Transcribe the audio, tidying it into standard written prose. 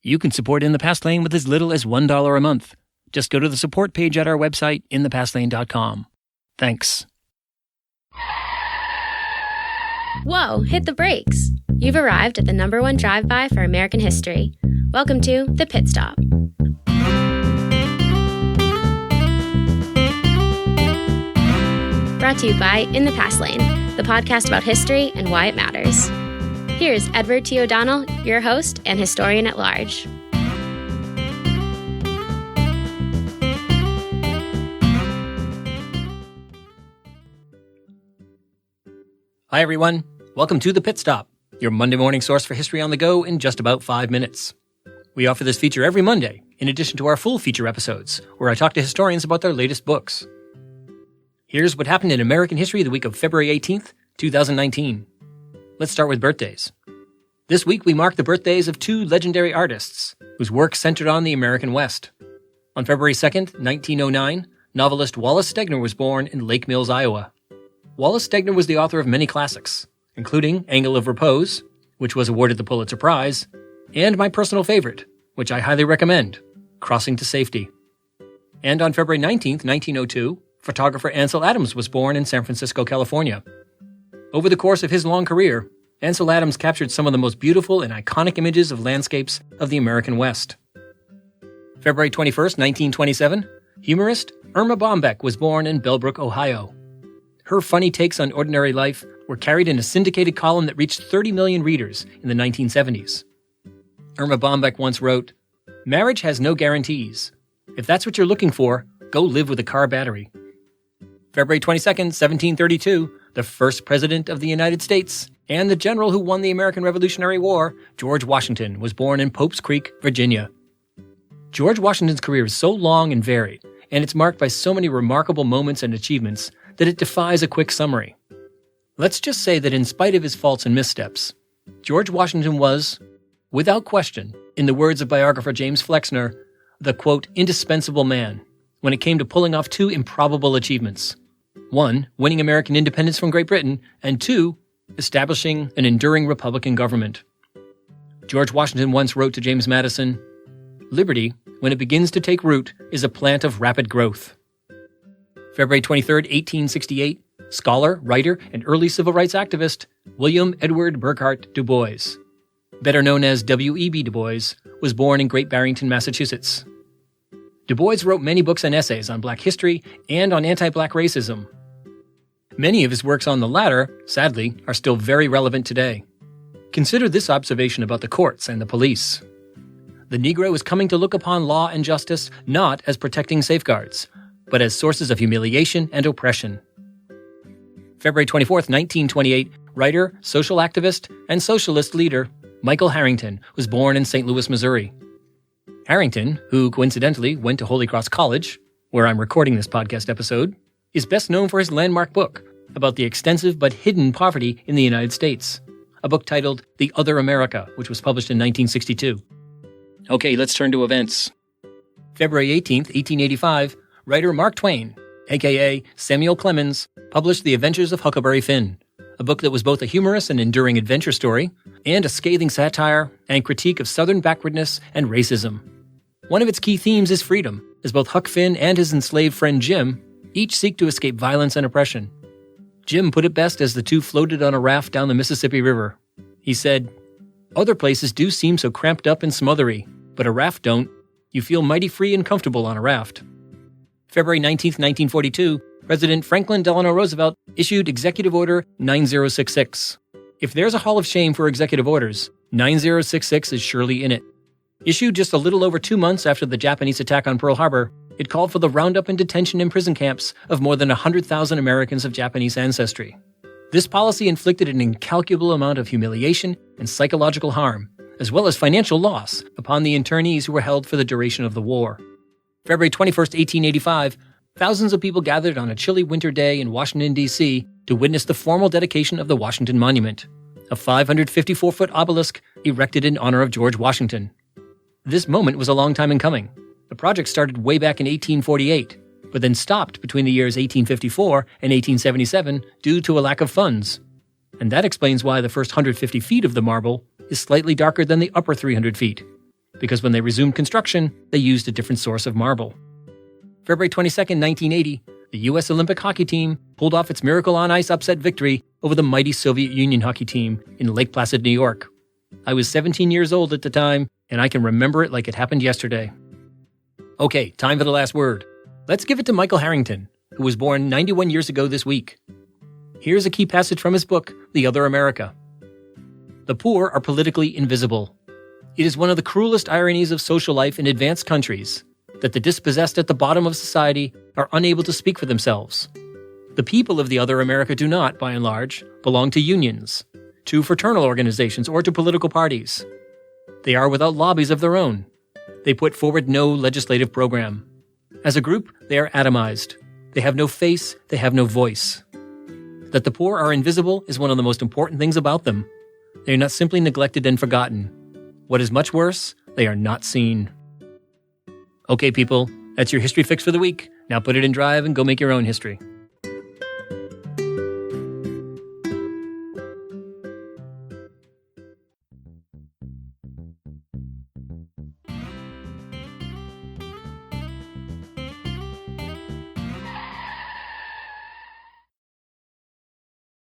You can support In the Past Lane with as little as $1 a month. Just go to the support page at our website, inthepastlane.com. Thanks. Whoa, hit the brakes. You've arrived at the #1 drive-by for American history. Welcome to The Pit Stop. Brought to you by In the Past Lane, the podcast about history and why it matters. Here's Edward T. O'Donnell, your host and historian at large. Hi, everyone. Welcome to The Pit Stop, your Monday morning source for history on the go in just about 5 minutes. We offer this feature every Monday, in addition to our full feature episodes, where I talk to historians about their latest books. Here's what happened in American history the week of February 18th, 2019. Let's start with birthdays. This week we mark the birthdays of two legendary artists whose work centered on the American West. On February 2nd, 1909, novelist Wallace Stegner was born in Lake Mills, Iowa. Wallace Stegner was the author of many classics, including Angle of Repose, which was awarded the Pulitzer Prize, and my personal favorite, which I highly recommend, Crossing to Safety. And on February 19th, 1902, photographer Ansel Adams was born in San Francisco, California. Over the course of his long career, Ansel Adams captured some of the most beautiful and iconic images of landscapes of the American West. February 21st, 1927, humorist Irma Bombeck was born in Bellbrook, Ohio. Her funny takes on ordinary life were carried in a syndicated column that reached 30 million readers in the 1970s. Irma Bombeck once wrote, "Marriage has no guarantees. If that's what you're looking for, go live with a car battery." February 22nd, 1732, the first president of the United States and the general who won the American Revolutionary War, George Washington, was born in Pope's Creek, Virginia. George Washington's career is so long and varied, and it's marked by so many remarkable moments and achievements that it defies a quick summary. Let's just say that in spite of his faults and missteps, George Washington was, without question, in the words of biographer James Flexner, the, quote, indispensable man when it came to pulling off two improbable achievements. One, winning American independence from Great Britain, and two, establishing an enduring Republican government. George Washington once wrote to James Madison, "Liberty, when it begins to take root, is a plant of rapid growth." February 23rd, 1868, scholar, writer, and early civil rights activist William Edward Burghardt Du Bois, better known as W.E.B. Du Bois, was born in Great Barrington, Massachusetts. Du Bois wrote many books and essays on black history and on anti-black racism. Many of his works on the latter, sadly, are still very relevant today. Consider this observation about the courts and the police. The Negro is coming to look upon law and justice not as protecting safeguards, but as sources of humiliation and oppression. February 24th, 1928, writer, social activist, and socialist leader Michael Harrington was born in St. Louis, Missouri. Harrington, who coincidentally went to Holy Cross College, where I'm recording this podcast episode, is best known for his landmark book about the extensive but hidden poverty in the United States, a book titled The Other America, which was published in 1962. Okay, let's turn to events. February 18th, 1885, writer Mark Twain, a.k.a. Samuel Clemens, published The Adventures of Huckleberry Finn, a book that was both a humorous and enduring adventure story, and a scathing satire and critique of Southern backwardness and racism. One of its key themes is freedom, as both Huck Finn and his enslaved friend Jim each seek to escape violence and oppression. Jim put it best as the two floated on a raft down the Mississippi River. He said, "Other places do seem so cramped up and smothery, but a raft don't. You feel mighty free and comfortable on a raft." February 19th, 1942, President Franklin Delano Roosevelt issued Executive Order 9066. If there's a hall of shame for executive orders, 9066 is surely in it. Issued just a little over 2 months after the Japanese attack on Pearl Harbor, it called for the roundup and detention in prison camps of more than 100,000 Americans of Japanese ancestry. This policy inflicted an incalculable amount of humiliation and psychological harm, as well as financial loss, upon the internees who were held for the duration of the war. February 21st, 1885, thousands of people gathered on a chilly winter day in Washington, D.C. to witness the formal dedication of the Washington Monument, a 554-foot obelisk erected in honor of George Washington. This moment was a long time in coming. The project started way back in 1848, but then stopped between the years 1854 and 1877 due to a lack of funds. And that explains why the first 150 feet of the marble is slightly darker than the upper 300 feet. because when they resumed construction, they used a different source of marble. February 22, 1980, the U.S. Olympic hockey team pulled off its Miracle on Ice upset victory over the mighty Soviet Union hockey team in Lake Placid, New York. I was 17 years old at the time, and I can remember it like it happened yesterday. Okay, time for the last word. Let's give it to Michael Harrington, who was born 91 years ago this week. Here's a key passage from his book, The Other America. The poor are politically invisible. It is one of the cruelest ironies of social life in advanced countries that the dispossessed at the bottom of society are unable to speak for themselves. The people of the other America do not, by and large, belong to unions, to fraternal organizations, or to political parties. They are without lobbies of their own. They put forward no legislative program. As a group, they are atomized. They have no face, they have no voice. That the poor are invisible is one of the most important things about them. They are not simply neglected and forgotten. What is much worse, they are not seen. Okay, people, that's your history fix for the week. Now put it in drive and go make your own history.